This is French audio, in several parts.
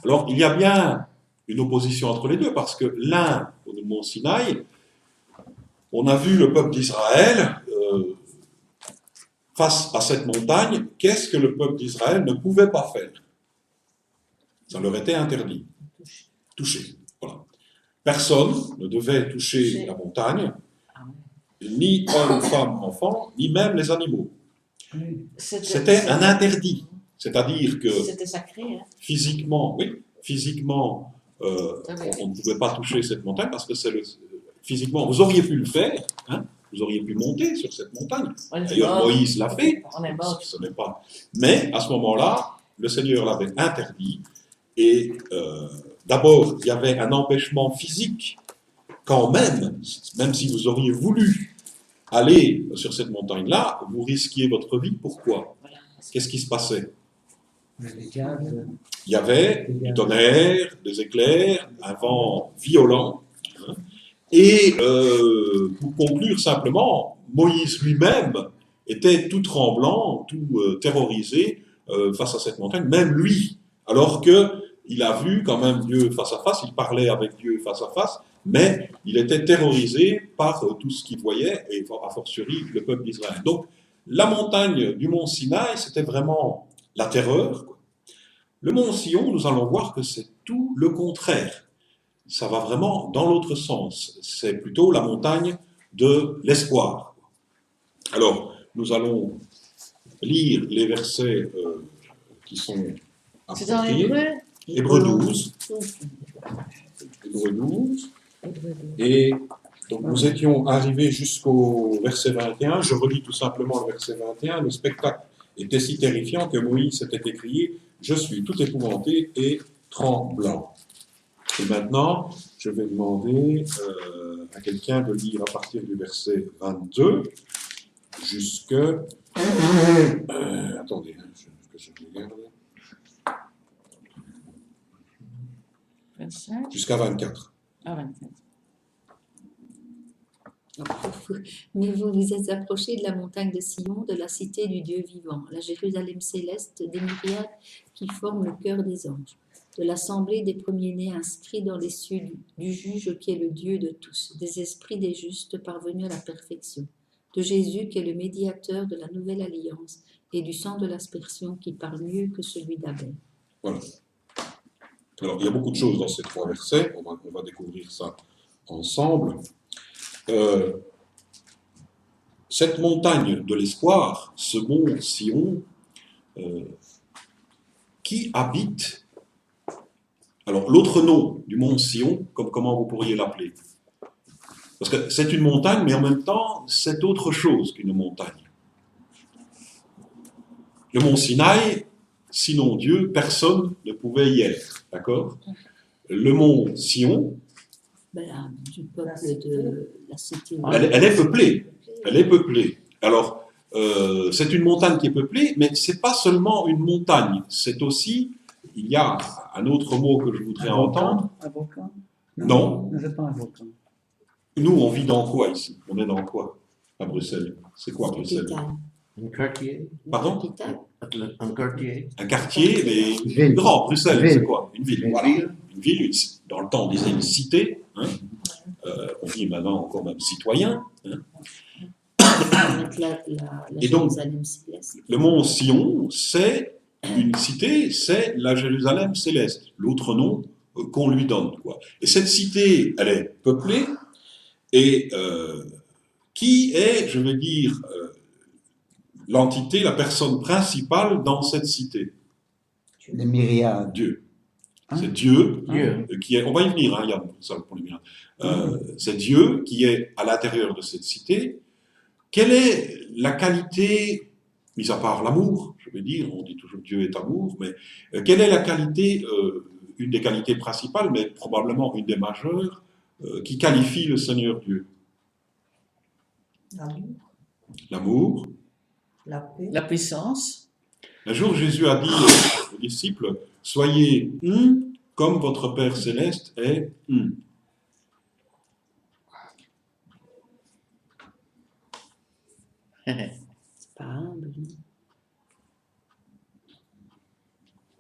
Alors, il y a bien une opposition entre les deux, parce que l'un, au mont Sinaï, on a vu le peuple d'Israël face à cette montagne, qu'est-ce que le peuple d'Israël ne pouvait pas faire? Ça leur était interdit. Toucher. Voilà. Personne ne devait toucher la montagne, ni homme, femme, enfant, ni même les animaux. C'était un interdit. C'est-à-dire que c'était sacré, hein. Physiquement, oui, physiquement, on ne pouvait pas toucher cette montagne parce que physiquement, vous auriez pu le faire, hein, vous auriez pu monter sur cette montagne. D'ailleurs, Moïse l'a fait. Ce n'est pas. Mais à ce moment-là, le Seigneur l'avait interdit. Et d'abord, il y avait un empêchement physique, quand même si vous auriez voulu aller sur cette montagne-là, vous risquiez votre vie. Pourquoi? Qu'est-ce qui se passait? Il y avait du tonnerre, des éclairs, un vent violent. Et pour conclure simplement, Moïse lui-même était tout tremblant, tout terrorisé face à cette montagne, même lui, alors qu'il a vu quand même Dieu face à face, il parlait avec Dieu face à face, mais il était terrorisé par tout ce qu'il voyait, et a fortiori le peuple d'Israël. Donc la montagne du mont Sinaï, c'était vraiment la terreur. Le mont Sion, nous allons voir que c'est tout le contraire. Ça va vraiment dans l'autre sens. C'est plutôt la montagne de l'espoir. Alors, nous allons lire les versets qui sont appropriés. Hébreux 12. Hébreux 12. Et donc nous étions arrivés jusqu'au verset 21. Je relis tout simplement le verset 21. Le spectacle était si terrifiant que Moïse s'était écrié « Je suis tout épouvanté et tremblant ». Et maintenant, je vais demander à quelqu'un de lire à partir du verset 22 jusque... attendez, que je regarde. 25. Jusqu'à 24. Ah, 24. Mais vous vous êtes approchés de la montagne de Sion, de la cité du Dieu vivant, la Jérusalem céleste, des myriades qui forment le cœur des anges, de l'assemblée des premiers-nés inscrits dans les cieux du juge qui est le Dieu de tous, des esprits des justes parvenus à la perfection, de Jésus qui est le médiateur de la nouvelle alliance et du sang de l'aspersion qui parle mieux que celui d'Abel. Voilà. Alors, il y a beaucoup de choses dans ces trois versets, on va découvrir ça ensemble. Cette montagne de l'espoir, ce mont Sion, qui habite... Alors, l'autre nom du mont Sion, comment vous pourriez l'appeler? Parce que c'est une montagne, mais en même temps, c'est autre chose qu'une montagne. Le mont Sinaï, sinon Dieu, personne ne pouvait y être, d'accord? Le mont Sion, Du peuple de la cité. elle est peuplée. Elle est peuplée. Alors, c'est une montagne qui est peuplée, mais c'est pas seulement une montagne. C'est aussi, il y a un autre mot que je voudrais entendre. Un volcan? Non. Non, c'est pas un volcan. Nous, on vit dans quoi ici? On est dans quoi à Bruxelles? C'est quoi Bruxelles? Un quartier. Pardon? Un quartier. Un quartier, mais Ville. grand. Bruxelles, Ville. c'est quoi? Une ville. Une Voilà. ville. Une ville. Dans le temps, on disait une cité. Hein. On dit maintenant encore même citoyen. Hein. Et donc, Jérusalem céleste. le mont Sion, c'est une cité, c'est la Jérusalem céleste. L'autre nom qu'on lui donne, quoi. Et cette cité, elle est peuplée. Et qui est, je vais dire, l'entité, la personne principale dans cette cité? Les myriades. Dieu. Hein? C'est Dieu, Dieu. Qui est. On va y venir, hein, Yann, ça pour les myriades. C'est Dieu qui est à l'intérieur de cette cité. Quelle est la qualité, mis à part l'amour, je vais dire, on dit toujours Dieu est amour, mais quelle est la qualité, une des qualités principales, mais probablement une des majeures, qui qualifie le Seigneur Dieu? L'amour. La paix. La puissance. Un jour, Jésus a dit aux disciples, soyez comme votre Père Céleste est C'est pas humble.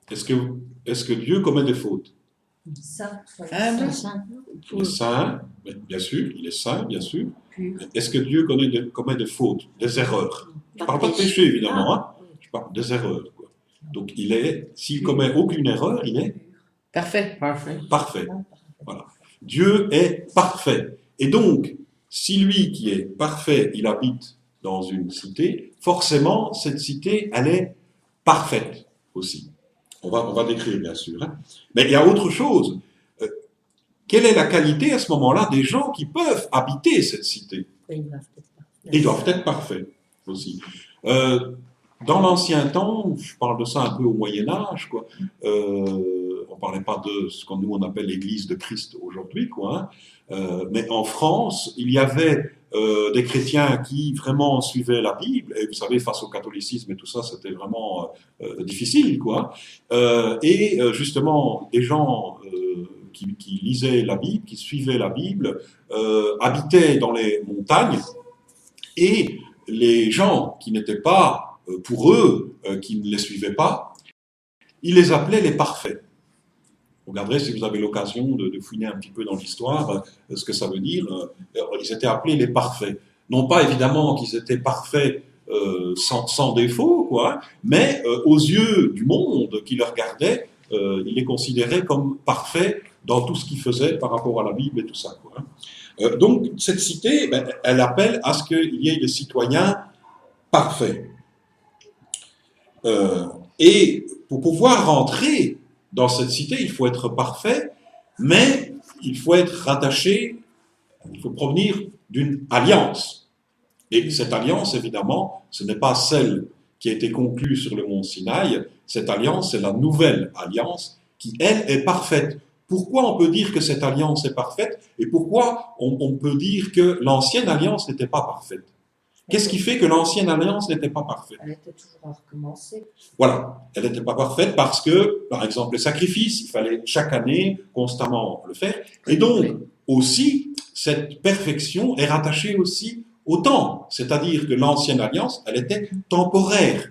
Est-ce que Dieu commet des fautes? Ça, Saint, Il est saint, bien sûr, il est saint, bien sûr. Est-ce que Dieu commet des fautes, des erreurs? Je ne parle pas de péché, évidemment, hein? Je parle des erreurs, quoi. Donc, s'il commet aucune erreur, il est parfait. parfait. Voilà. Dieu est parfait. Et donc, si lui qui est parfait, il habite dans une cité, forcément, cette cité, elle est parfaite aussi. On va décrire, bien sûr. Hein. Mais il y a autre chose. Quelle est la qualité à ce moment-là des gens qui peuvent habiter cette cité? Ils doivent être parfaits aussi. Dans l'ancien temps, je parle de ça un peu au Moyen-Âge, quoi. On ne parlait pas de ce que nous on appelle l'Église de Christ aujourd'hui, quoi. Hein. Mais en France, il y avait des chrétiens qui vraiment suivaient la Bible, et vous savez, face au catholicisme et tout ça, c'était vraiment difficile, quoi. Et justement, des gens qui lisaient la Bible, qui suivaient la Bible, habitaient dans les montagnes, et les gens qui n'étaient pas, pour eux, qui ne les suivaient pas, ils les appelaient les parfaits. Vous regarderez, si vous avez l'occasion de fouiner un petit peu dans l'histoire, ce que ça veut dire. Ils étaient appelés les parfaits. Non pas évidemment qu'ils étaient parfaits sans défaut, quoi, mais aux yeux du monde qui les regardait, ils les considéraient comme parfaits dans tout ce qu'ils faisaient par rapport à la Bible et tout ça, quoi. Donc, cette cité, elle appelle à ce qu'il y ait des citoyens parfaits. Et pour pouvoir rentrer dans cette cité, il faut être parfait, mais il faut être rattaché, il faut provenir d'une alliance. Et cette alliance, évidemment, ce n'est pas celle qui a été conclue sur le mont Sinaï. Cette alliance, c'est la nouvelle alliance qui, elle, est parfaite. Pourquoi on peut dire que cette alliance est parfaite et pourquoi on peut dire que l'ancienne alliance n'était pas parfaite? Qu'est-ce qui fait que l'ancienne alliance n'était pas parfaite? Elle était toujours à recommencer. Voilà, elle n'était pas parfaite parce que, par exemple, les sacrifices, il fallait chaque année constamment le faire. Et donc, aussi, cette perfection est rattachée aussi au temps. C'est-à-dire que l'ancienne alliance, elle était temporaire.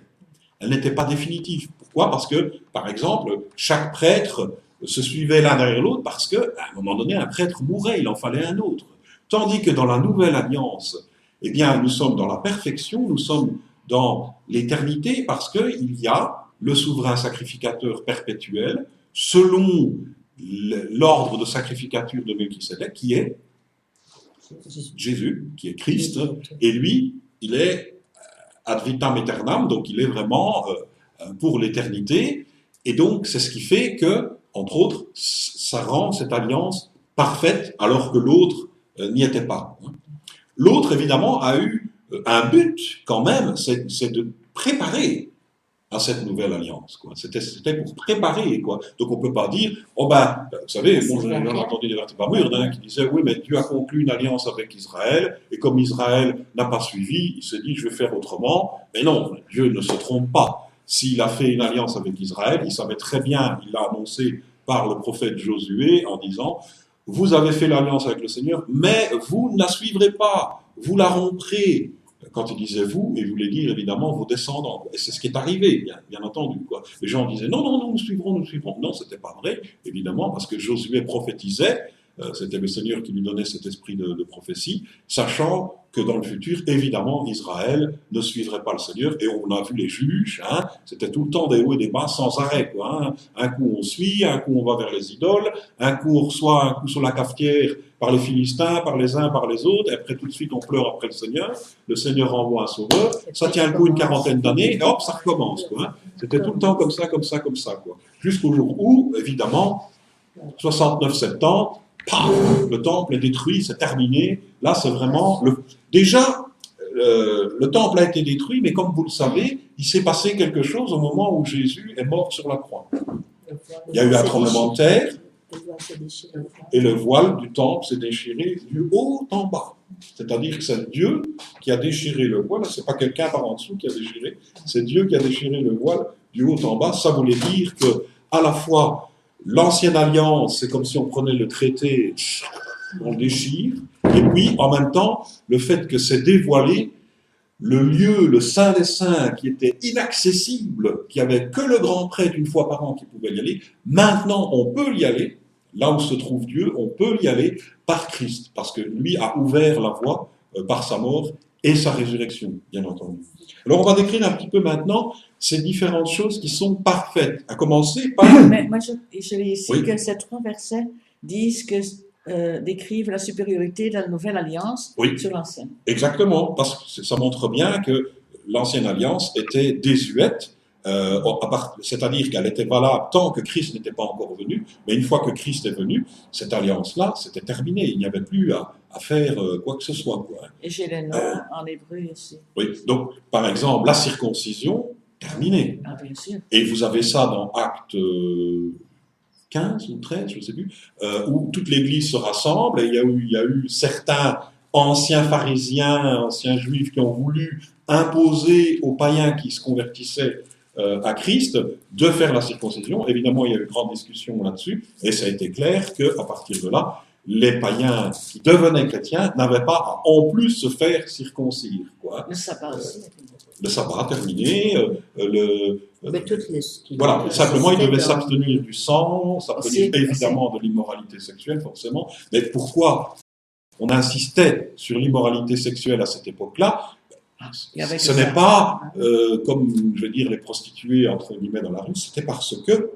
Elle n'était pas définitive. Pourquoi? Parce que, par exemple, chaque prêtre se suivait l'un derrière l'autre parce qu'à un moment donné, un prêtre mourait, il en fallait un autre. Tandis que dans la nouvelle alliance, eh bien, nous sommes dans la perfection, nous sommes dans l'éternité parce qu'il y a le souverain sacrificateur perpétuel selon l'ordre de sacrificature de Melchisédek qui est Jésus, qui est Christ, et lui, il est ad vitam aeternam, donc il est vraiment pour l'éternité, et donc c'est ce qui fait que, entre autres, ça rend cette alliance parfaite alors que l'autre n'y était pas. L'autre, évidemment, a eu un but quand même, c'est de préparer à cette nouvelle alliance, quoi. C'était pour préparer, quoi. Donc on peut pas dire, oh ben, vous savez, bon, j'ai entendu des vertébrats qui disaient, oui, mais Dieu a conclu une alliance avec Israël, et comme Israël n'a pas suivi, il s'est dit, je vais faire autrement. Mais non, Dieu ne se trompe pas. S'il a fait une alliance avec Israël, il savait très bien, il l'a annoncé par le prophète Josué en disant, vous avez fait l'alliance avec le Seigneur, mais vous ne la suivrez pas, vous la romprez. Quand il disait vous, il voulait dire évidemment vos descendants. Et c'est ce qui est arrivé, bien entendu, quoi. Les gens disaient non, nous suivrons. Non, c'était pas vrai, évidemment, parce que Josué prophétisait, c'était le Seigneur qui lui donnait cet esprit de prophétie, sachant que dans le futur, évidemment, Israël ne suivrait pas le Seigneur. Et on a vu les juges, hein, c'était tout le temps des hauts et des bas sans arrêt, quoi. Hein. Un coup on suit, un coup on va vers les idoles, un coup on reçoit un coup sur la cafetière par les Philistins, par les uns, par les autres, et après tout de suite on pleure après le Seigneur envoie un sauveur, ça tient le coup une quarantaine d'années, et hop, ça recommence, quoi. Hein. C'était tout le temps comme ça, quoi. Jusqu'au jour où, évidemment, 69-70, paf, le temple est détruit, c'est terminé. Là, c'est vraiment... Déjà, le temple a été détruit, mais comme vous le savez, il s'est passé quelque chose au moment où Jésus est mort sur la croix. Il y a eu un tremblement de terre, et le voile du temple s'est déchiré du haut en bas. C'est-à-dire que c'est Dieu qui a déchiré le voile, c'est pas quelqu'un par en dessous qui a déchiré, c'est Dieu qui a déchiré le voile du haut en bas. Ça voulait dire que, à la fois, l'ancienne alliance, c'est comme si on prenait le traité, on le déchire, et puis en même temps, le fait que c'est dévoilé, le lieu, le Saint des Saints, qui était inaccessible, qui avait que le grand prêtre une fois par an qui pouvait y aller, maintenant on peut y aller, là où se trouve Dieu, on peut y aller par Christ, parce que lui a ouvert la voie par sa mort et sa résurrection, bien entendu. Alors on va décrire un petit peu maintenant ces différentes choses qui sont parfaites, à commencer par... Mais moi, je lis ici Oui. que ces 3 versets disent que, décrivent la supériorité de la nouvelle alliance Oui. sur l'ancienne. Exactement, parce que ça montre bien que l'ancienne alliance était désuète, c'est-à-dire qu'elle était valable tant que Christ n'était pas encore venu, mais une fois que Christ est venu, cette alliance-là, c'était terminé, il n'y avait plus à faire quoi que ce soit, quoi. Et j'ai les noms en hébreu ici. Oui. Donc, par exemple, la circoncision, terminée. Ah, bien sûr. Et vous avez ça dans Actes 15 ou 13, je ne sais plus, où toute l'Église se rassemble, et il y a eu certains anciens pharisiens, anciens juifs qui ont voulu imposer aux païens qui se convertissaient à Christ de faire la circoncision. Évidemment, il y a eu une grande discussion là-dessus, et ça a été clair qu'à partir de là, les païens qui devenaient chrétiens n'avaient pas à en plus se faire circoncire, quoi. Le sabbat aussi. Le sabbat terminé, Mais toutes les... voilà, simplement ils devaient dans- s'abstenir du sang, s'abstenir Aussi, évidemment de l'immoralité sexuelle, forcément. Mais pourquoi on insistait sur l'immoralité sexuelle à cette époque-là? Il y avait que Ce ça. n'est pas, comme je veux dire, les prostituées entre guillemets dans la rue, c'était parce que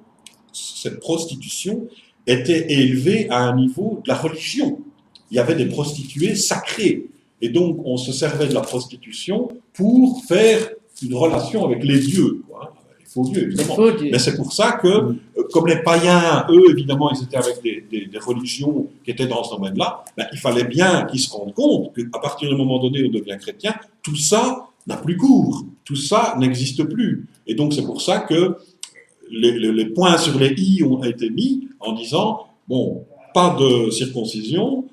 cette prostitution était élevée à un niveau de la religion. Il y avait des prostituées sacrées. Et donc, on se servait de la prostitution pour faire une relation avec les dieux, quoi. Les faux dieux, Les évidemment. faux dieux. Mais c'est pour ça que, comme les païens, eux, évidemment, ils étaient avec des religions qui étaient dans ce domaine-là, ben, il fallait bien qu'ils se rendent compte qu'à partir du moment donné où on devient chrétien, tout ça n'a plus cours, tout ça n'existe plus. Et donc, c'est pour ça que les points sur les i ont été mis en disant, bon, pas de circoncision,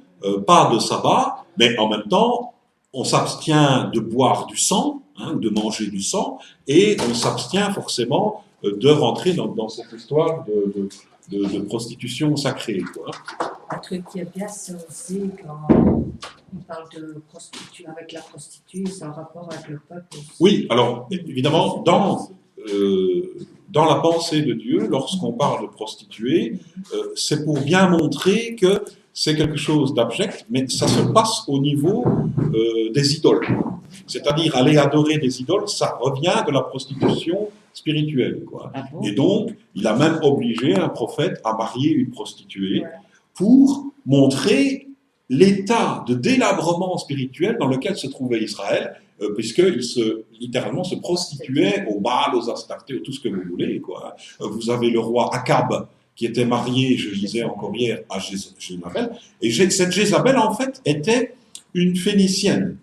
pas de sabbat, mais en même temps, on s'abstient de boire du sang, hein, de manger du sang, et on s'abstient forcément de rentrer dans cette histoire de prostitution sacrée, quoi. Un truc qui est bien, c'est aussi quand on parle de prostituée avec la prostituée, c'est en rapport avec le peuple aussi. Oui, alors évidemment, dans la pensée de Dieu, lorsqu'on parle de prostituée, c'est pour bien montrer que c'est quelque chose d'abject, mais ça se passe au niveau des idoles. C'est-à-dire, aller adorer des idoles, ça revient de la prostitution spirituelle, quoi. Ah bon? Et donc, il a même obligé un prophète à marier une prostituée pour montrer l'état de délabrement spirituel dans lequel se trouvait Israël, puisqu'il littéralement se prostituait aux Baal, aux Astartés, tout ce que vous voulez, quoi. Vous avez le roi Akab, qui était marié, je disais encore hier, à Jézabel, et cette Jézabel, en fait, était une Phénicienne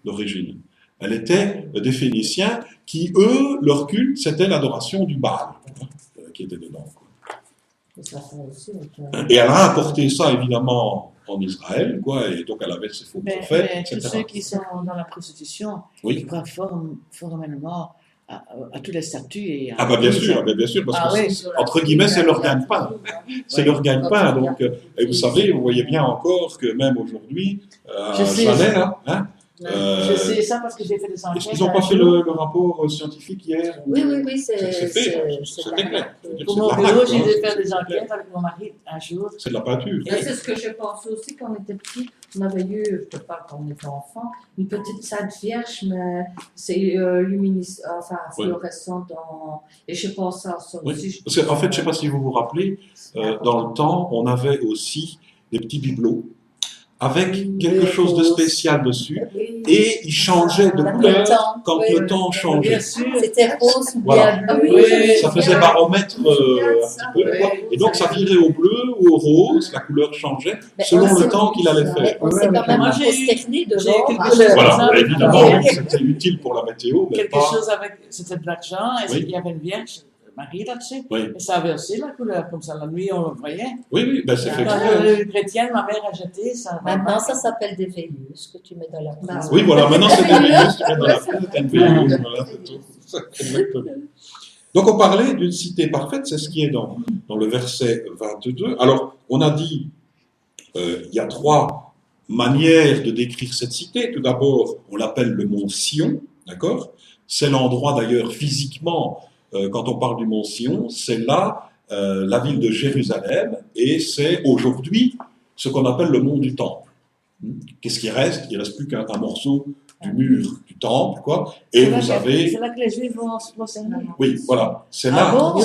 d'origine. Elle était des Phéniciens qui, eux, leur culte, c'était l'adoration du Baal, qui était dedans, quoi. Et elle a apporté ça, évidemment, en Israël, quoi, et donc elle avait ses faux prophètes, Mais tous etc. ceux qui sont dans la prostitution, Oui. ils croient formellement à tous les statuts. Et Ah bah bien sûr, parce Ah que oui. entre guillemets, c'est leur gagne-pain. C'est leur gagne-pain, donc, et vous savez, vous voyez bien encore que même aujourd'hui, Je sais. Chanel, hein, Je sais ça parce que j'ai fait des enquêtes. est-ce qu'ils n'ont pas fait le rapport scientifique hier ou- Oui, c'est C'est fait, c'était clair. Pour mon bureau, j'ai dû faire des enquêtes avec mon mari un jour. C'est de la peinture. Et- C'est ce que je pensais aussi quand on était petit. On avait eu, je te parle quand on était enfant, une petite Sainte Vierge, mais c'est fluorescente. Et je pense à ça Oui. aussi. Parce qu'en fait, je ne sais pas si vous vous rappelez, dans le temps, on avait aussi des petits bibelots avec quelque chose de spécial dessus, et ils changeaient de couleur quand le temps changeait. Bien sûr. C'était rose ou Voilà. bien Ah bleu. oui, Ça faisait baromètre un petit peu, quoi. Et donc ça virait au bleu ou au rose, la couleur changeait Mais selon on le s'est- temps qu'il allait Mais faire. on s'est quand même Moi, j'ai eu- prosterné j'ai eu devant. quelque à chose- la- Voilà, ça, évidemment, oui. c'était utile pour la météo, mais Quelque pas... chose avec. C'était de l'argent, et Oui. il y avait une vierge mariée là-dessus. Oui, Et ça avait aussi la couleur, comme ça, la nuit, on le voyait. oui, ben c'est fait Quand exprès. le chrétienne, ma mère a jeté ça. Maintenant, ça s'appelle des veilleuses que tu mets dans la prise. Oui, voilà, maintenant c'est des veilleuses, tu mets dans la prise, t'as une veilleuse, voilà, c'est tout. Exactement. Donc on parlait d'une cité parfaite, c'est ce qui est dans le verset 22. Alors, on a dit, il y a trois manières de décrire cette cité. Tout d'abord, on l'appelle le mont Sion, d'accord? C'est l'endroit d'ailleurs physiquement, quand on parle du mont Sion, c'est là la ville de Jérusalem, et c'est aujourd'hui ce qu'on appelle le mont du Temple. Qu'est-ce qui reste? Il ne reste plus qu'un morceau du mur du Temple, quoi. Et vous avez... C'est là que les Juifs vont s'enseigner. Oui, voilà. C'est Ah là. bon?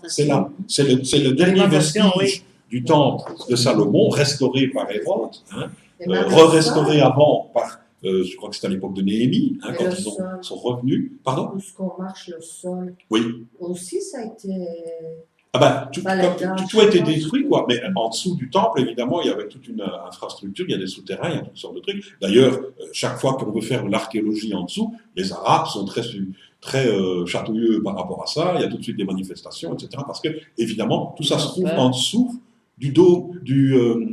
C'est là. C'est le dernier vestige du Temple de Salomon, restauré par Hérode, hein, re-restauré avant par... je crois que c'était à l'époque de Néhémie, hein, quand ils sont revenus. Pardon? Où ce qu'on marche le sol. Oui. Aussi, ça a été... Ah ben, tout a été détruit, quoi. Mais Mm. en dessous du temple, évidemment, il y avait toute une infrastructure, il y a des souterrains, il y a toutes sortes de trucs. D'ailleurs, chaque fois qu'on veut faire de l'archéologie en dessous, les Arabes sont très chatouilleux par rapport à ça. Il y a tout de suite des manifestations, etc. Parce que, évidemment, tout ça se trouve en dessous du dos de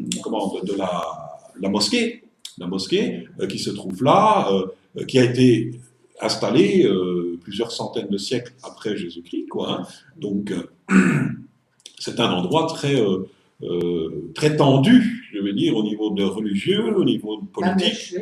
la mosquée. La mosquée qui se trouve là, qui a été installée plusieurs centaines de siècles après Jésus-Christ, quoi. Hein. Donc, c'est un endroit très tendu, je veux dire, au niveau de religieux, au niveau de politique.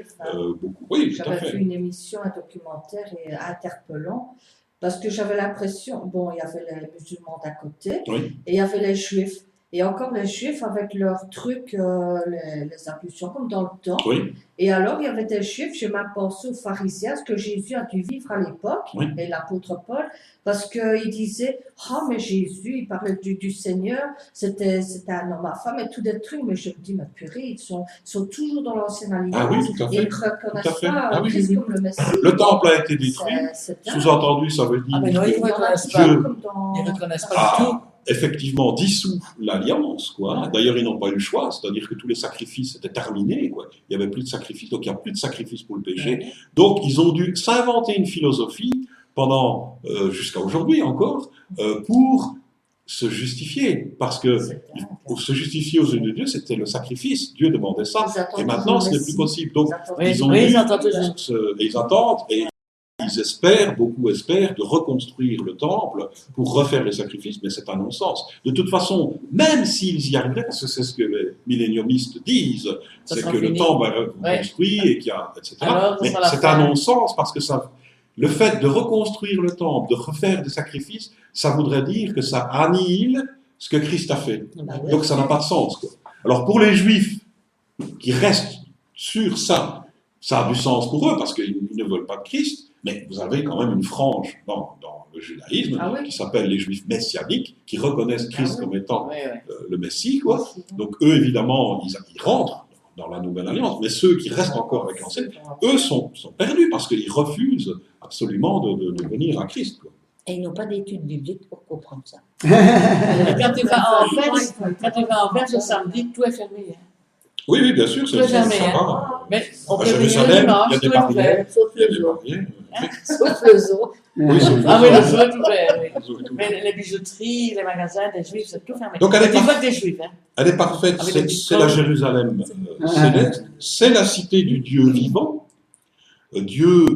Beaucoup. Oui, tout à j'avais fait. fait une émission, un documentaire interpellant, parce que j'avais l'impression, bon, il y avait les musulmans d'à côté, Oui. et il y avait les juifs. Et encore les juifs avec leurs trucs, les impulsions, comme dans le temps. Oui. Et alors, il y avait des juifs, j'ai même pensé aux pharisiens, ce que Jésus a dû vivre à l'époque, Oui. et l'apôtre Paul, parce qu'il disait, ah, mais Jésus, il parlait du Seigneur, c'était un homme à femme, et tout des trucs, mais je me dis, mais purée, ils sont toujours dans l'ancienne alliance, Ah oui, tout à et fait. ils ne reconnaissent Tout à fait. pas Ah oui, Christ oui. comme le Messie. Le temple a été détruit. C'est dingue. Sous-entendu, ça veut dire Ah, mais non, que ils ne reconnaissent Dieu, pas. comme dans- Ils ne reconnaissent pas du tout. effectivement dissout l'alliance, quoi. D'ailleurs, ils n'ont pas eu le choix, c'est-à-dire que tous les sacrifices étaient terminés, quoi. Il n'y avait plus de sacrifices, donc il n'y a plus de sacrifices pour le péché. Donc, ils ont dû s'inventer une philosophie pendant, jusqu'à aujourd'hui encore, pour se justifier, parce que C'est dingue. pour se justifier aux yeux de Dieu, c'était le sacrifice. Dieu demandait ça, Ils attendent et maintenant, ce toujours n'est plus le possible. Donc, Messie. Oui, ils ont oui, dû ils entendent toujours. ils attendent, et ils espèrent, beaucoup espèrent, de reconstruire le temple pour refaire les sacrifices, mais c'est un non-sens. De toute façon, même s'ils y arriveraient, parce que c'est ce que les milléniumistes disent, Ça c'est sera que le fini. temple va être reconstruit, et qu'il y a, etc. Alors, Mais ça sera la c'est fin. un non-sens, parce que ça, le fait de reconstruire le temple, de refaire des sacrifices, ça voudrait dire que ça annihile ce que Christ a fait. Donc ça n'a pas de sens, quoi. Alors pour les Juifs qui restent sur ça, ça a du sens pour eux, parce qu'ils ne veulent pas de Christ, mais vous avez quand même une frange dans le judaïsme Ah oui. qui s'appelle les Juifs messianiques, qui reconnaissent Christ Ah oui. comme étant Oui, oui. le Messie, quoi. Donc eux, évidemment, ils rentrent dans la nouvelle alliance, mais ceux qui restent encore avec l'ancienne, eux sont perdus, parce qu'ils refusent absolument de venir à Christ, quoi. Et ils n'ont pas d'études bibliques pour comprendre ça. Quand tu vas en Perse le samedi, tout est fermé. Hein. Oui, oui, bien sûr, Tout est fermé. ça Hein. va. Mais on À peut venir le Jérusalem, dimanche, il y a des tout est ouvert. barrières. Sauf Il y a le des zoo. barrières. Sauf le zoo. Oui, sauf Ah oui, le le zoo. zoo est ouvert. Oui. Le zoo est ouvert. Mais les bijouteries, les magasins des juifs, c'est tout fermé. Donc, elle est Mais pas- pas que des juifs. Hein. Elle est parfaite, Avec c'est le c'est la Jérusalem céleste, c'est la cité du Dieu vivant. Dieu,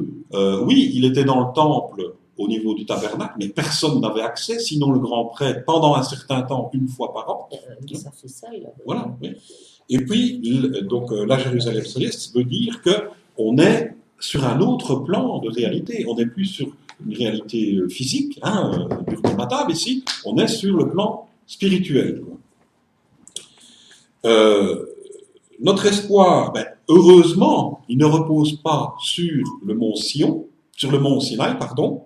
oui, il était dans le temple au niveau du tabernacle, mais personne n'avait accès, sinon le grand prêtre, pendant un certain temps, une fois par an. Ça fait ça, là. Voilà, oui. Et puis, donc, la Jérusalem céleste veut dire qu'on est sur un autre plan de réalité. On n'est plus sur une réalité physique, hein, purement matable ici, on est sur le plan spirituel, quoi. Notre espoir, heureusement, il ne repose pas sur le mont Sion, sur le mont Sinaï, pardon,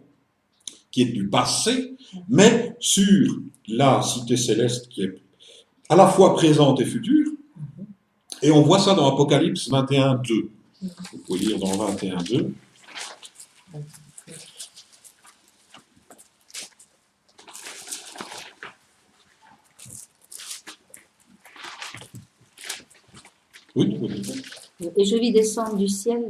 qui est du passé, mais sur la cité céleste qui est à la fois présente et future. Et on voit ça dans Apocalypse 21.2. Vous pouvez lire dans 21.2. Oui, oui. Et je vis descendre du ciel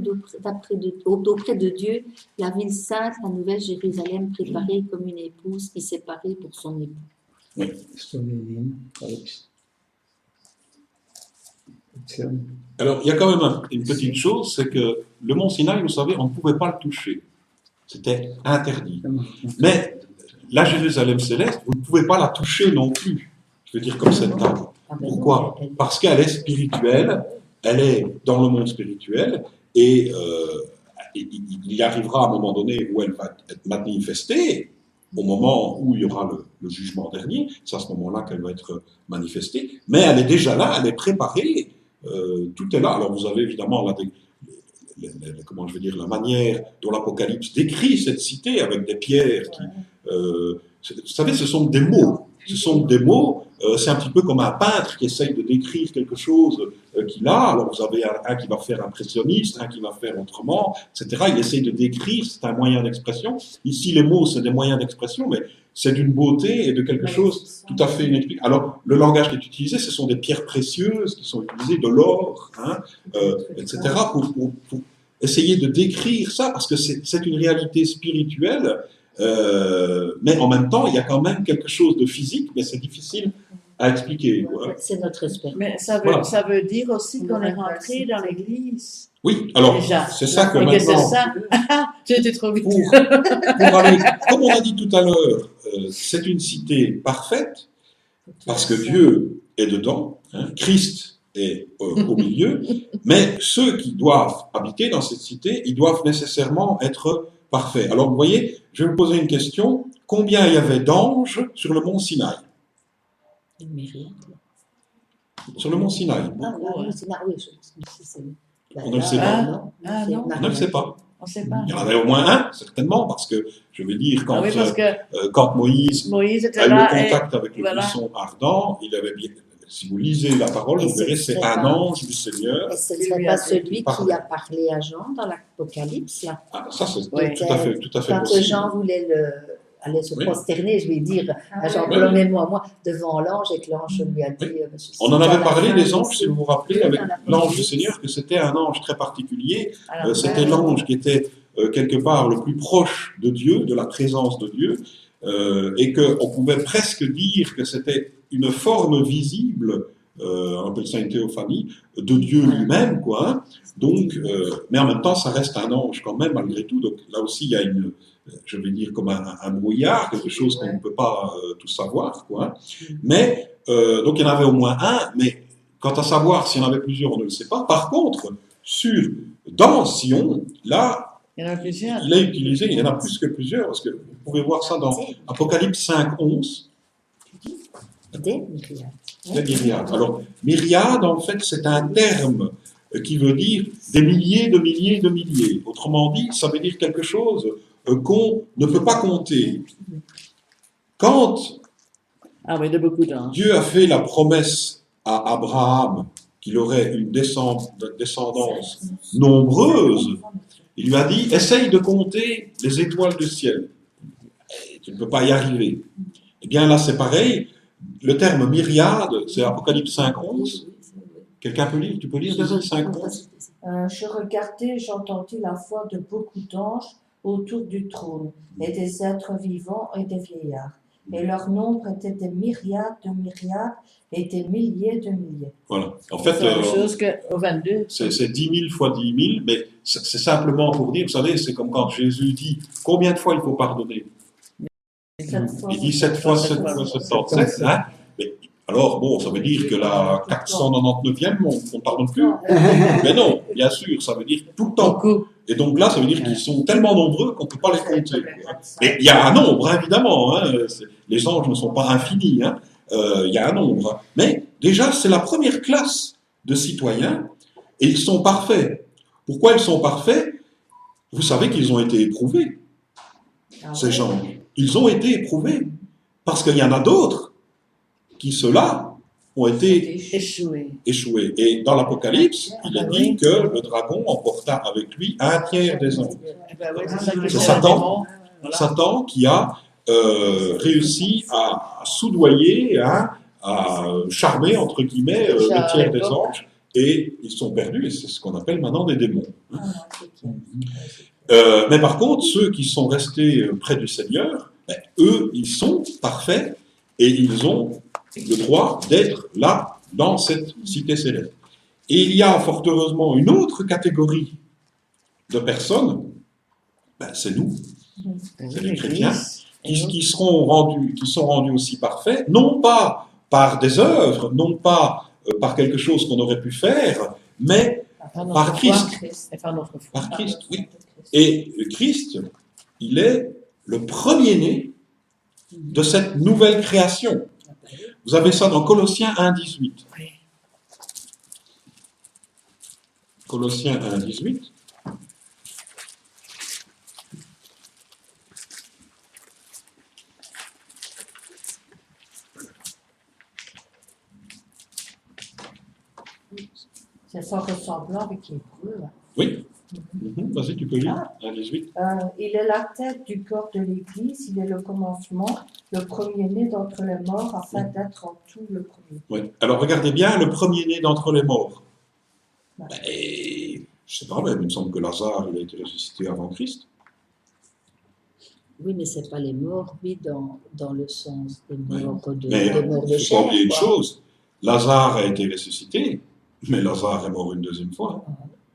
auprès de Dieu la ville sainte, la nouvelle Jérusalem, préparée comme une épouse qui s'est parée pour son époux. Slovénie, Alex. Alors, il y a quand même une petite chose, c'est que le mont Sinaï, vous savez, on ne pouvait pas le toucher. C'était interdit. Mais la Jérusalem céleste, vous ne pouvez pas la toucher non plus. Je veux dire, comme cette table. Pourquoi? Parce qu'elle est spirituelle elle est dans le monde spirituel et il y arrivera à un moment donné où elle va être manifestée, au moment où il y aura le jugement dernier, c'est à ce moment-là qu'elle va être manifestée, mais elle est déjà là, elle est préparée, tout est là. Alors vous avez évidemment comment je veux dire, la manière dont l'Apocalypse décrit cette cité avec des pierres qui... vous savez, ce sont des mots. Ce sont des mots, c'est un petit peu comme un peintre qui essaye de décrire quelque chose qu'il a. Alors vous avez un qui va faire impressionniste, un qui va faire autrement, etc. Il essaye de décrire, c'est un moyen d'expression. Ici, les mots, c'est des moyens d'expression, mais c'est d'une beauté et de quelque chose tout à fait inexplicable. Alors, le langage qui est utilisé, ce sont des pierres précieuses qui sont utilisées, de l'or, etc., pour essayer de décrire ça, parce que c'est une réalité spirituelle. Mais en même temps, il y a quand même quelque chose de physique, mais c'est difficile à expliquer. Voilà. C'est notre espérance. Mais ça veut dire aussi qu'on est rentré dans l'Église. Oui, alors c'est ça que maintenant... c'est ça. J'ai été trop vite. Pour aller, comme on a dit tout à l'heure, c'est une cité parfaite, parce que Dieu est dedans, Christ est au milieu, mais ceux qui doivent habiter dans cette cité, ils doivent nécessairement être parfaits. Alors vous voyez, je vais vous poser une question. Combien il y avait d'anges sur le mont Sinaï? Sur le mont Sinaï. On ne le sait pas. Non. On ne le sait pas. On ne sait pas. Il y en avait au moins un, certainement, parce que, je veux dire, quand, quand Moïse était a eu là le contact avec le buisson ardent, il avait bien... Si vous lisez la parole, vous verrez, c'est un ange du Seigneur. Et ce ne serait pas celui qui a parlé à Jean dans l'Apocalypse, là. Ah, ça, c'est tout à fait quand possible. Jean voulait aller se prosterner, je vais dire à Jean-Paul, mais moi, devant l'ange, et que l'ange lui a dit... On en avait parlé, les anges, si vous vous rappelez, avec l'ange du Seigneur, que c'était un ange très particulier. C'était l'ange qui était quelque part le plus proche de Dieu, de la présence de Dieu, et qu'on pouvait presque dire que c'était une forme visible, on appelle ça une théophanie, de Dieu lui-même, quoi. Donc, mais en même temps, ça reste un ange quand même, malgré tout. Donc là aussi, il y a je vais dire comme un brouillard, quelque chose qu'on ne peut pas tout savoir, quoi. Mais, donc il y en avait au moins un, mais quant à savoir s'il y en avait plusieurs, on ne le sait pas. Par contre, dans Sion, là, il a utilisé, il y en a plus que plusieurs, parce que vous pouvez voir ça dans Apocalypse 5:11. Des myriades. Des myriades. Alors, myriade, en fait, c'est un terme qui veut dire des milliers de milliers de milliers. Autrement dit, ça veut dire quelque chose qu'on ne peut pas compter. Quand Dieu a fait la promesse à Abraham qu'il aurait une descendance nombreuse, il lui a dit, essaye de compter les étoiles du ciel. Tu ne peux pas y arriver. Eh bien là, c'est pareil. Le terme myriade, c'est Apocalypse 5:11. Quelqu'un peut lire? Tu peux lire 5:11? Je regardais, j'entendis la voix de beaucoup d'anges autour du trône, et des êtres vivants et des vieillards. Et leur nombre était des myriades de myriades et des milliers de milliers. Voilà. En fait, c'est la même chose qu'au 22. C'est 10 000 fois 10 000, mais c'est simplement pour dire, vous savez, c'est comme quand Jésus dit combien de fois il faut pardonner. Il dit 7 fois 7 fois 77. Hein? Mais, alors, bon, ça veut dire que la 499e, on ne pardonne plus. Mais non, bien sûr, ça veut dire tout le temps. Et donc là, ça veut dire qu'ils sont tellement nombreux qu'on ne peut pas les compter. Mais il y a un nombre, évidemment. Hein, les anges ne sont pas infinis. Hein, il y a un nombre. Mais déjà, c'est la première classe de citoyens et ils sont parfaits. Pourquoi ils sont parfaits? Vous savez qu'ils ont été éprouvés, ces gens. Ils ont été éprouvés. Parce qu'il y en a d'autres qui, ceux-là, ont été échoués. Et dans l'Apocalypse, il est dit que le dragon emporta avec lui un tiers des anges. C'est Satan qui a réussi à soudoyer, à charmer, entre guillemets, le tiers des anges, et ils sont perdus, et c'est ce qu'on appelle maintenant des démons. Mais par contre, ceux qui sont restés près du Seigneur, eux, ils sont parfaits, et ils ont le droit d'être là, dans cette cité céleste. Et il y a fort heureusement une autre catégorie de personnes, c'est nous, c'est les chrétiens, qui sont rendus aussi parfaits, non pas par des œuvres, non pas par quelque chose qu'on aurait pu faire, mais par Christ. Et par notre foi. Par Christ, oui. Et le Christ, il est le premier-né de cette nouvelle création. Vous avez ça dans Colossiens 1,18. Oui. Colossiens 1,18. C'est sans ressemblant avec Hébreu. Oui. Vas-y, tu peux lire. 1,18. Il est la tête du corps de l'Église, il est le commencement, le premier-né d'entre les morts, afin d'être en tout le premier. Oui. Alors, regardez bien, le premier-né d'entre les morts. Ouais. Ben, je ne sais pas, mais il me semble que Lazare, il a été ressuscité avant Christ. Oui, mais ce n'est pas les morts, oui, dans le sens des morts de, Mais des morts il de ne faut chair. pas oublier une quoi. chose. Lazare a été ressuscité, mais Lazare est mort une deuxième fois.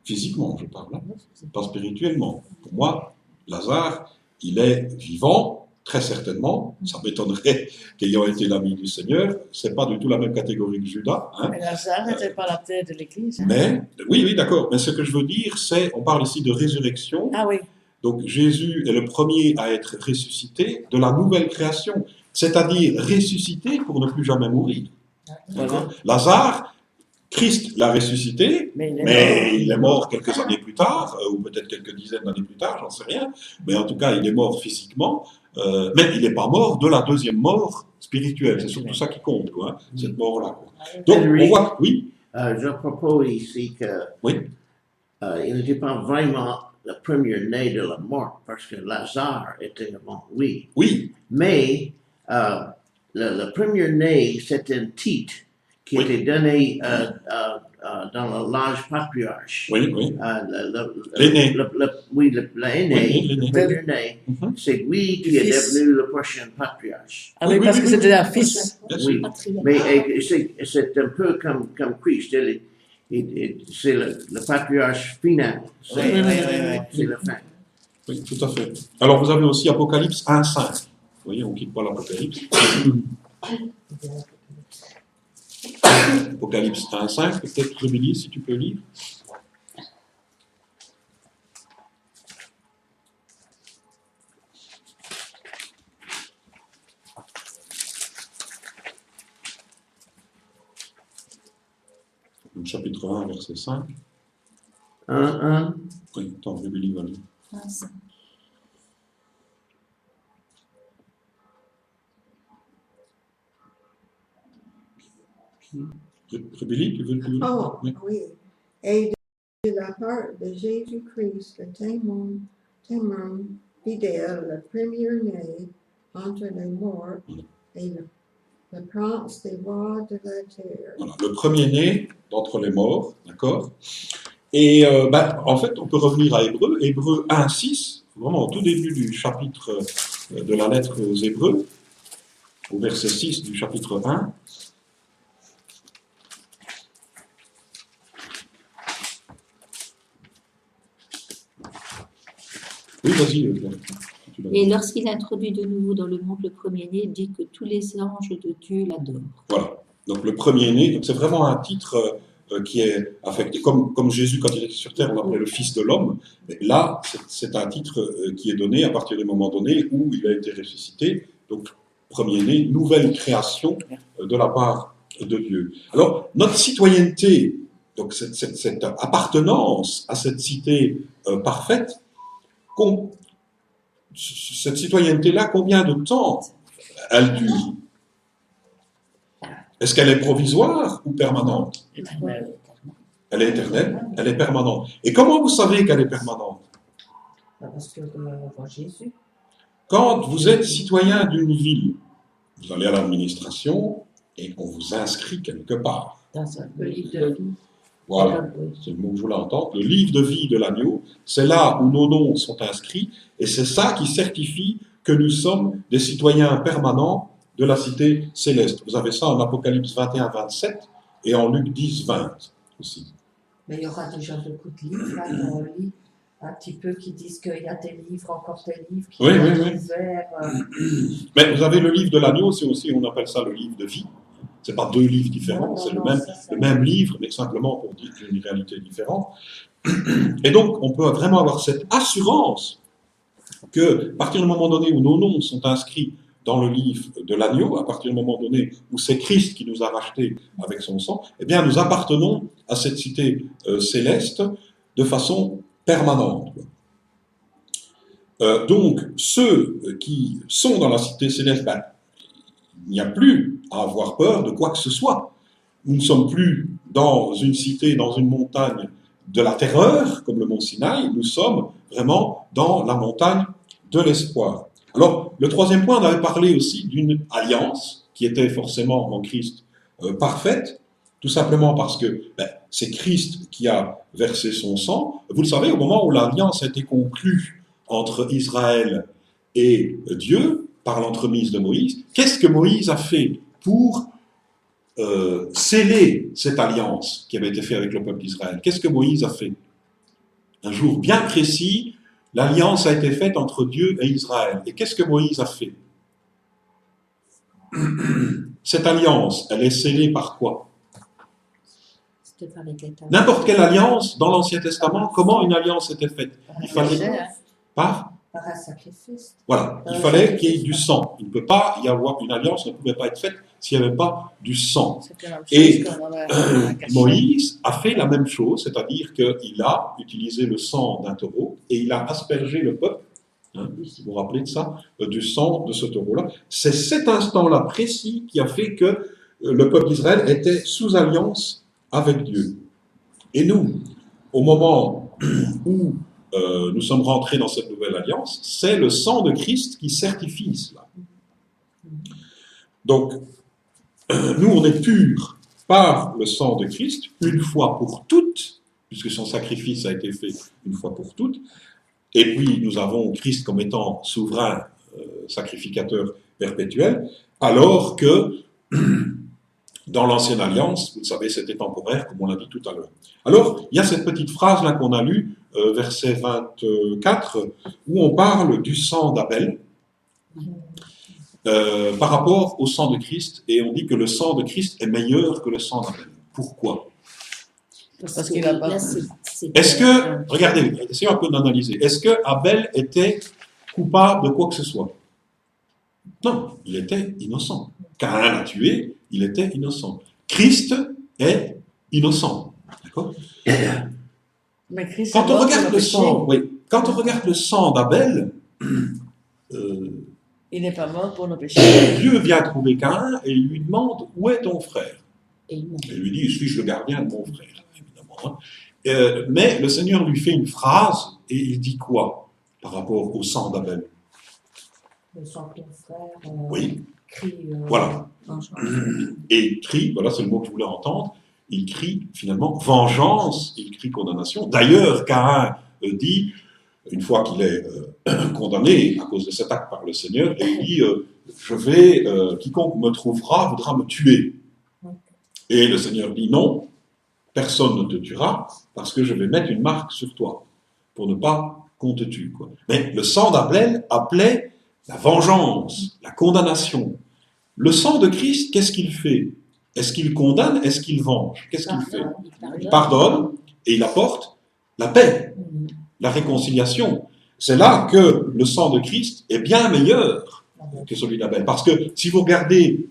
Physiquement, je parle, hein, pas spirituellement. Pour moi, Lazare, il est vivant, très certainement. Ça m'étonnerait qu'ayant été l'ami du Seigneur, c'est pas du tout la même catégorie que Judas. Hein. Mais Lazare n'était pas la tête de l'Église. Hein. Mais, oui, d'accord. Mais ce que je veux dire, c'est, on parle ici de résurrection. Ah oui. Donc Jésus est le premier à être ressuscité de la nouvelle création, c'est-à-dire ressuscité pour ne plus jamais mourir. Voilà. Lazare, Christ l'a ressuscité, Mais il est mort quelques années plus tard, ou peut-être quelques dizaines d'années plus tard, j'en sais rien. Mais en tout cas, il est mort physiquement, mais il n'est pas mort de la deuxième mort spirituelle. C'est surtout ça qui compte, quoi, hein, cette mort-là. Quoi. Donc, on voit, oui. Je propose ici que Oui. il n'était pas vraiment le premier-né de la mort, parce que Lazare était avant lui. Oui, Mais le premier-né, c'est un titre qui Oui. était donné dans l'âge patriarche. oui, oui. L'aîné. L'aîné. Oui, l'aîné, Oui, l'aîné. le premier-né, Mhm. c'est lui qui Le est fils. devenu le prochain patriarche. Ah oui, Oui, parce oui, que oui, c'était oui. un fils. Bien sûr. Oui, Patriarche. mais c'est un peu comme Christ. C'est le patriarche final. C'est Oui, oui, oui. c'est la fin. Oui, tout à fait. Alors, vous avez aussi Apocalypse 1,5. Vous voyez, on ne quitte pas l'Apocalypse. Apocalypse 1,5, peut-être Rubilly, si tu peux lire. Chapitre 1, verset 5. 1. Oui, attends, Rubilly va lire. Ah, ça. Rubilly, tu veux Oh, Oui. oui. Et de la part de Jésus-Christ, le témoin fidèle, le premier-né entre les morts et le prince des rois de la terre. Voilà, le premier-né d'entre les morts, d'accord. Et en fait, on peut revenir à Hébreu, Hébreu 1,6, vraiment au tout début du chapitre de la lettre aux Hébreux, au verset 6 du chapitre 1. Oui, vas-y. Et lorsqu'il introduit de nouveau dans le monde le premier-né, il dit que tous les anges de Dieu l'adorent. Voilà. Donc le premier-né, donc c'est vraiment un titre qui est affecté, comme Jésus quand il était sur terre, on l'appelait le Fils de l'homme. Mais là, c'est un titre qui est donné à partir du moment donné où il a été ressuscité. Donc premier-né, nouvelle création de la part de Dieu. Alors notre citoyenneté, donc cette appartenance à cette cité parfaite, cette citoyenneté-là, combien de temps elle dure? Est-ce qu'elle est provisoire ou permanente? Elle est éternelle, elle est permanente. Et comment vous savez qu'elle est permanente? Parce que on voit Jésus. Quand vous êtes citoyen d'une ville, vous allez à l'administration et on vous inscrit quelque part. Dans le livre de vie. Voilà, c'est le mot que je voulais entendre. Le livre de vie de l'agneau, c'est là où nos noms sont inscrits et c'est ça qui certifie que nous sommes des citoyens permanents de la cité céleste. Vous avez ça en Apocalypse 21-27 et en Luc 10-20 aussi. Mais il y aura déjà beaucoup de livres, là, on lit un petit peu qui disent qu'il y a des livres, encore des livres qui Oui, sont oui. ouverts. Mais vous avez le livre de l'agneau, c'est aussi, on appelle ça le livre de vie. C'est pas deux livres différents, Non, c'est non, le même livre, mais simplement pour dire qu'il y a une réalité différente. Et donc, on peut vraiment avoir cette assurance que, à partir du moment donné où nos noms sont inscrits dans le livre de l'agneau, à partir du moment donné où c'est Christ qui nous a rachetés avec son sang, eh bien, nous appartenons à cette cité céleste de façon permanente. Donc, ceux qui sont dans la cité céleste, ben, il n'y a plus à avoir peur de quoi que ce soit. Nous ne sommes plus dans une cité, dans une montagne de la terreur, comme le mont Sinaï, nous sommes vraiment dans la montagne de l'espoir. Alors, le troisième point, on avait parlé aussi d'une alliance qui était forcément en Christ parfaite, tout simplement parce que c'est Christ qui a versé son sang. Vous le savez, au moment où l'alliance a été conclue entre Israël et Dieu, par l'entremise de Moïse, qu'est-ce que Moïse a fait pour sceller cette alliance qui avait été faite avec le peuple d'Israël? Qu'est-ce que Moïse a fait? Un jour bien précis, l'alliance a été faite entre Dieu et Israël. Et qu'est-ce que Moïse a fait? Cette alliance, elle est scellée par quoi? N'importe quelle alliance dans l'Ancien Testament, comment une alliance était faite? Il fallait par un sacrifice. Voilà, il fallait qu'il y ait du sang. Il ne peut pas y avoir une alliance, ne pouvait pas être faite s'il n'y avait pas du sang. Et Moïse a fait la même chose, c'est-à-dire qu'il a utilisé le sang d'un taureau et il a aspergé le peuple, hein, si vous vous rappelez de ça, du sang de ce taureau-là. C'est cet instant-là précis qui a fait que le peuple d'Israël était sous alliance avec Dieu. Et nous, au moment où nous sommes rentrés dans cette nouvelle alliance, c'est le sang de Christ qui certifie cela. Donc, nous, on est purs par le sang de Christ, une fois pour toutes, puisque son sacrifice a été fait une fois pour toutes, et puis nous avons Christ comme étant souverain, sacrificateur perpétuel, alors que dans l'ancienne alliance, vous le savez, c'était temporaire, comme on l'a dit tout à l'heure. Alors, il y a cette petite phrase-là qu'on a lue, verset 24, où on parle du sang d'Abel par rapport au sang de Christ, et on dit que le sang de Christ est meilleur que le sang d'Abel. Pourquoi? Parce qu'il a pas. Est-ce que, regardez, essayons un peu d'analyser, est-ce que Abel était coupable de quoi que ce soit? Non, il était innocent. Caïn l'a tué, il était innocent. Christ est innocent. D'accord? Mais Christ Quand on regarde le sang, oui, quand on regarde le sang d'Abel, il n'est pas mort pour nos péchés. Dieu vient trouver Caïn et il lui demande où est ton frère. Et il lui dit, suis-je le gardien de mon frère, évidemment. Mais le Seigneur lui fait une phrase et il dit quoi par rapport au sang d'Abel? Le sang de ton frère. Oui. Crie. Voilà. Et il crie, voilà, c'est le mot que je voulais entendre. Il crie finalement vengeance, il crie condamnation. D'ailleurs, Caïn dit, une fois qu'il est condamné à cause de cet acte par le Seigneur, et il dit, quiconque me trouvera voudra me tuer. Et le Seigneur dit, non, personne ne te tuera, parce que je vais mettre une marque sur toi, pour ne pas qu'on te tue. Quoi. Mais le sang d'Abel appelait la vengeance, la condamnation. Le sang de Christ, qu'est-ce qu'il fait? Est-ce qu'il condamne? Est-ce qu'il venge? Qu'est-ce qu'il fait? Il pardonne et il apporte la paix, la réconciliation. C'est là que le sang de Christ est bien meilleur que celui d'Abel. Parce que si vous regardez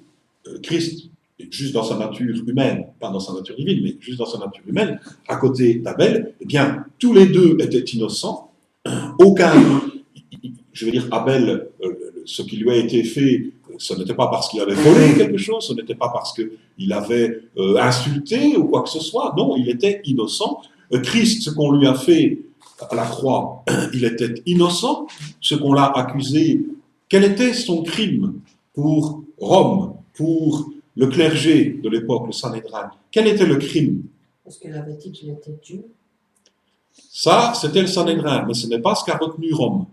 Christ juste dans sa nature humaine, pas dans sa nature divine, mais juste dans sa nature humaine, à côté d'Abel, eh bien, tous les deux étaient innocents. Aucun, je veux dire, Abel, ce qui lui a été fait, ce n'était pas parce qu'il avait volé quelque chose, ce n'était pas parce qu'il avait insulté ou quoi que ce soit. Non, il était innocent. Christ, ce qu'on lui a fait à la croix, il était innocent. Ce qu'on l'a accusé, quel était son crime pour Rome, pour le clergé de l'époque, le Sanhédrin? Quel était le crime? Parce qu'il avait dit qu'il était Dieu. Ça, c'était le Sanhédrin, mais ce n'est pas ce qu'a retenu Rome.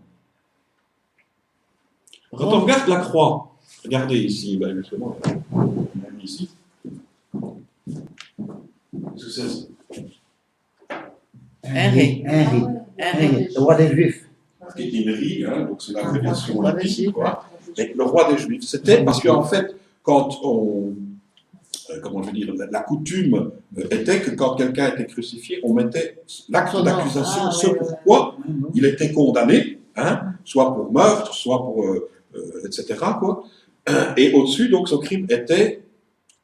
Quand on regarde la croix, regardez ici, ben justement, ici. Qu'est-ce que c'est ça? Henri, le roi des Juifs. Henri, hein, donc c'est la révélation latine, quoi. Mais le roi des Juifs, c'était parce qu'en fait, quand on comment je veux dire, la coutume était que quand quelqu'un était crucifié, on mettait l'acte d'accusation, ce pourquoi il était condamné, hein, soit pour meurtre, soit pour, etc., quoi. Et au-dessus, donc, ce crime était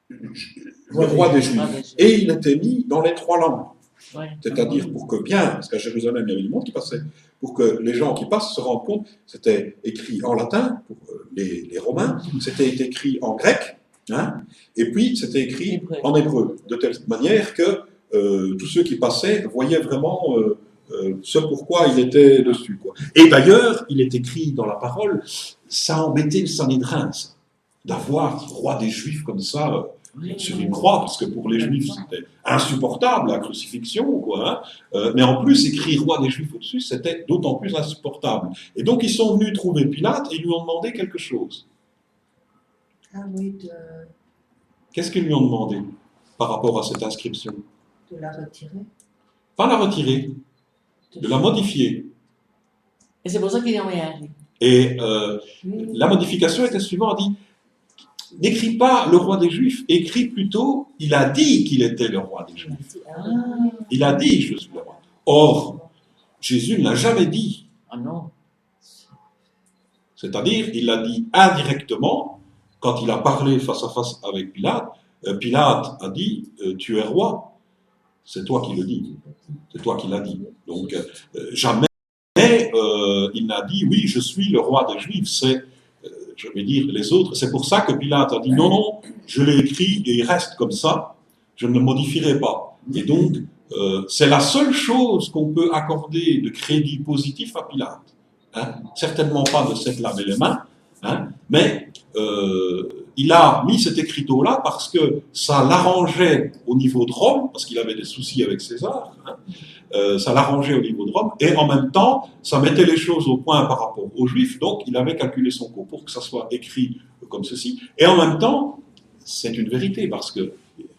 le roi des Juifs. Et il était mis dans les 3 langues. C'est-à-dire pour que bien, parce qu'à Jérusalem, il y avait du monde qui passait, pour que les gens qui passent se rendent compte, c'était écrit en latin, pour les Romains, c'était écrit en grec, hein, et puis c'était écrit en hébreu, de telle manière que tous ceux qui passaient voyaient vraiment ce pourquoi il était dessus, quoi. Et d'ailleurs, il est écrit dans la parole, ça embêtait le Sanhédrin, d'avoir le roi des Juifs comme ça, sur une croix, parce que pour les Juifs, c'était insupportable, la crucifixion, quoi. Hein. Mais en plus, écrit roi des Juifs au-dessus, c'était d'autant plus insupportable. Et donc, ils sont venus trouver Pilate et lui ont demandé quelque chose. Ah oui, Qu'est-ce qu'ils lui ont demandé par rapport à cette inscription? de la retirer. Pas la retirer, de la modifier. Et c'est pour ça qu'ils n'ont rien dit. Et la modification était suivante, dit, n'écris pas le roi des Juifs, écris plutôt, il a dit qu'il était le roi des Juifs. Il a dit, je suis le roi. Or, Jésus ne l'a jamais dit. Ah non. C'est-à-dire, il l'a dit indirectement, quand il a parlé face à face avec Pilate. Pilate a dit, tu es roi. C'est toi qui le dis. C'est toi qui l'as dit. Donc, jamais il n'a dit, oui, je suis le roi des Juifs. C'est, je vais dire, les autres. C'est pour ça que Pilate a dit, non, non, je l'ai écrit et il reste comme ça. Je ne le modifierai pas. Et donc, c'est la seule chose qu'on peut accorder de crédit positif à Pilate. Hein, certainement pas de s'être lavé les mains, hein, mais il a mis cet écriteau-là parce que ça l'arrangeait au niveau de Rome, parce qu'il avait des soucis avec César, hein, ça l'arrangeait au niveau de Rome, et en même temps, ça mettait les choses au point par rapport aux Juifs, donc il avait calculé son coût pour que ça soit écrit comme ceci, et en même temps, c'est une vérité, parce que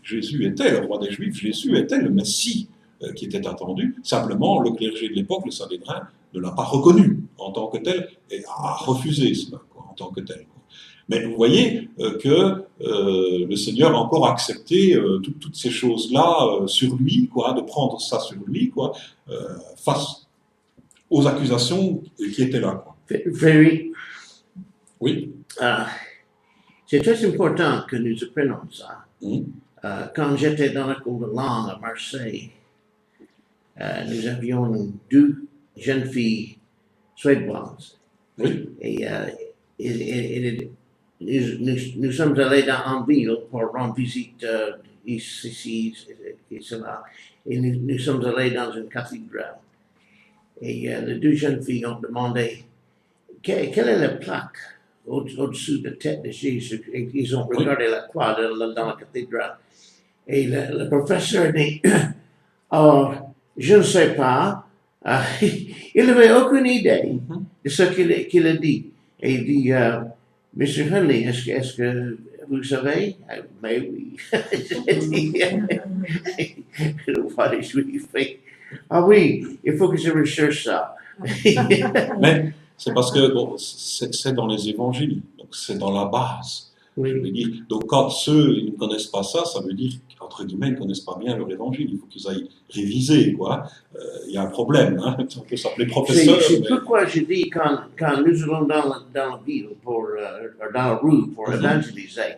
Jésus était le roi des Juifs, Jésus était le Messie qui était attendu, simplement le clergé de l'époque, le Sanhédrin, ne l'a pas reconnu en tant que tel et a refusé cela en tant que tel. Quoi. Mais vous voyez que le Seigneur a encore accepté toutes ces choses-là sur lui, quoi, de prendre ça sur lui, quoi, face aux accusations qui étaient là. Quoi. Very. Oui. C'est très important que nous apprenions ça. Quand j'étais dans la cour de langue à Marseille, nous avions 2 jeunes filles suédoises. Oui. Et nous sommes allés en ville pour rendre visite ici et cela. Et nous sommes allés dans une cathédrale. Et les 2 jeunes filles ont demandé quelle est la plaque au-dessus de la tête de Jésus. Et ils ont regardé la croix dans la cathédrale. Et le professeur dit, oh, je ne sais pas. Il n'avait aucune idée de ce qu'il a dit. Et il dit, Monsieur Henley, est-ce que vous savez? Mais oui. Le roi des Juifs. Ah oui, il faut que je recherche ça. Mais c'est parce que bon, c'est dans les évangiles, donc c'est dans la base. Je veux dire. Donc quand ceux qui ne connaissent pas ça, ça veut dire qu'entre guillemets, ils ne connaissent pas bien leur évangile. Il faut qu'ils aillent réviser, quoi. Il y a un problème, hein. On peut s'appeler professeur. C'est pourquoi je dis quand nous allons dans la ville, dans la rue pour évangéliser,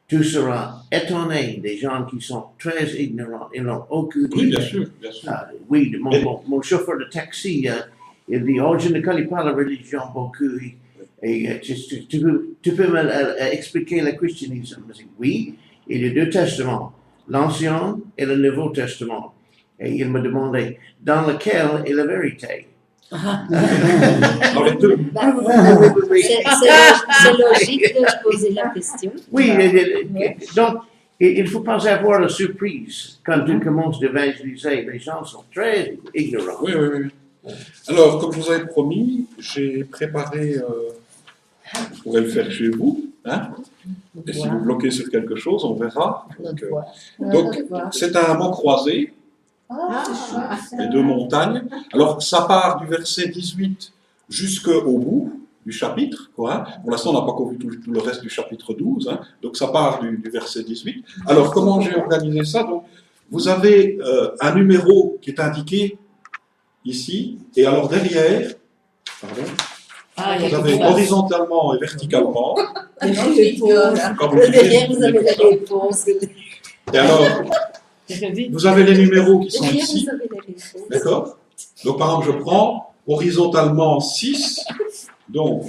tu seras étonné des gens qui sont très ignorants. Ils n'ont aucune idée. Oui, bien sûr, bien sûr. Oui, mon chauffeur de taxi, il dit, oh, je ne connais pas la religion beaucoup. Et tu peux m'expliquer le christianisme? Oui, il y a 2 testaments, l'Ancien et le Nouveau Testament. Et il me demandait dans lequel est la vérité. Dans les 2. C'est logique de se poser la question. Oui, donc il ne faut pas avoir la surprise quand tu commences à évangéliser. Les gens sont très ignorants. Oui, oui, oui. Alors, comme je vous avais promis, j'ai préparé, vous pourrez le faire chez vous, hein, et si vous bloquez sur quelque chose, on verra. Donc c'est un mot croisé, les 2 montagnes. Alors, ça part du verset 18 jusqu'au bout, du chapitre, quoi. Hein. Pour l'instant, on n'a pas encore vu tout le reste du chapitre 12, hein. Donc ça part du verset 18. Alors, comment j'ai organisé ça? Donc, vous avez un numéro qui est indiqué ici, et alors derrière, pardon, vous avez horizontalement et verticalement. Quand vous Derrière, vous avez la réponse. Et alors, vous avez les numéros qui sont Derrière, ici, vous avez la réponse. d'accord? Donc, par exemple, je prends horizontalement 6, donc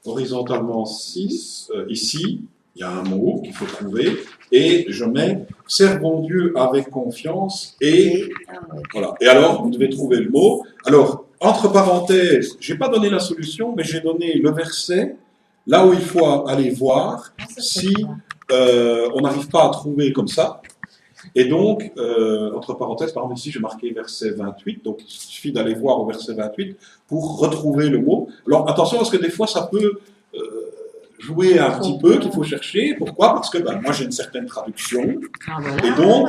horizontalement 6, ici, il y a un mot qu'il faut trouver, et je mets « Servons Dieu avec confiance » et voilà. Et alors, vous devez trouver le mot. Alors, entre parenthèses, je n'ai pas donné la solution, mais j'ai donné le verset, là où il faut aller voir si on n'arrive pas à trouver comme ça. Et donc, entre parenthèses, par exemple, ici, j'ai marqué verset 28, donc il suffit d'aller voir au verset 28 pour retrouver le mot. Alors, attention, parce que des fois, ça peut jouer un petit peu, qu'il faut chercher. Pourquoi? Parce que moi, j'ai une certaine traduction, et donc,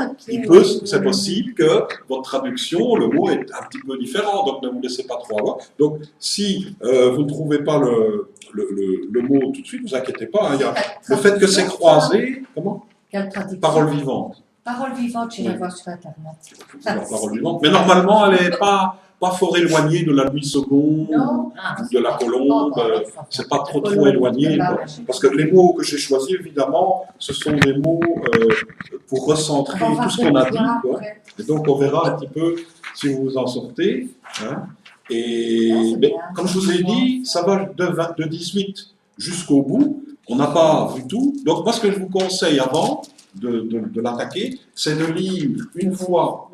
c'est possible que votre traduction, le mot est un petit peu différent, donc ne vous laissez pas trop avoir. Donc, si vous ne trouvez pas le mot tout de suite, ne vous inquiétez pas, hein, il y a le fait que c'est croisé, comment? Quelle traduction? Parole vivante. Parole vivante, j'irai voir sur Internet. Parole vivante. Mais normalement, elle n'est pas fort éloignée de la nuit seconde, Non. de la colombe, c'est pas trop éloigné. Parce que les mots que j'ai choisis, évidemment, ce sont des mots pour recentrer tout ce qu'on a dit, quoi. Et donc, on verra un petit peu si vous vous en sortez. Hein. Mais, comme je vous ai dit, ça va de 18 jusqu'au bout. On n'a pas vu tout. Donc, moi, ce que je vous conseille avant de l'attaquer, c'est de lire une fois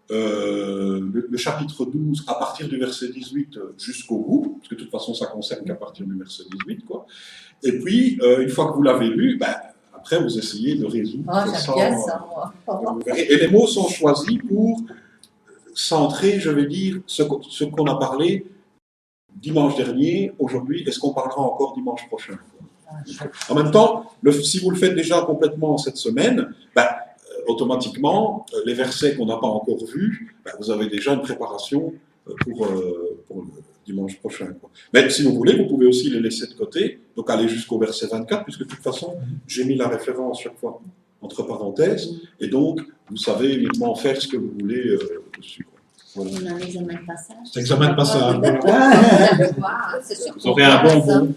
le chapitre 12 à partir du verset 18 jusqu'au bout, parce que de toute façon, ça concerne qu'à partir du verset 18, quoi. Et puis, une fois que vous l'avez lu, après, vous essayez de résoudre. J'aime bien ça, moi. Et les mots sont choisis pour centrer, je vais dire, ce qu'on a parlé dimanche dernier, aujourd'hui, et ce qu'on parlera encore dimanche prochain. En même temps, si vous le faites déjà complètement cette semaine, automatiquement, les versets qu'on n'a pas encore vus, vous avez déjà une préparation pour le dimanche prochain, quoi. Mais si vous voulez, vous pouvez aussi les laisser de côté, donc aller jusqu'au verset 24, puisque de toute façon, j'ai mis la référence chaque fois entre parenthèses, et donc, vous savez uniquement faire ce que vous voulez dessus, quoi. Voilà. On a un examen de passage. C'est examen de passage. Vous Vous aurez un bonbon.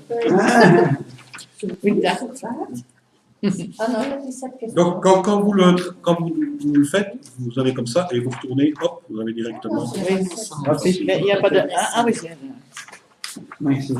Une date. Ah non, il y a 17 questions. Donc, quand vous le faites, vous avez comme ça, et vous retournez, hop, vous avez directement. Il n'y a pas de. Ah oui, c'est. Oui, c'est-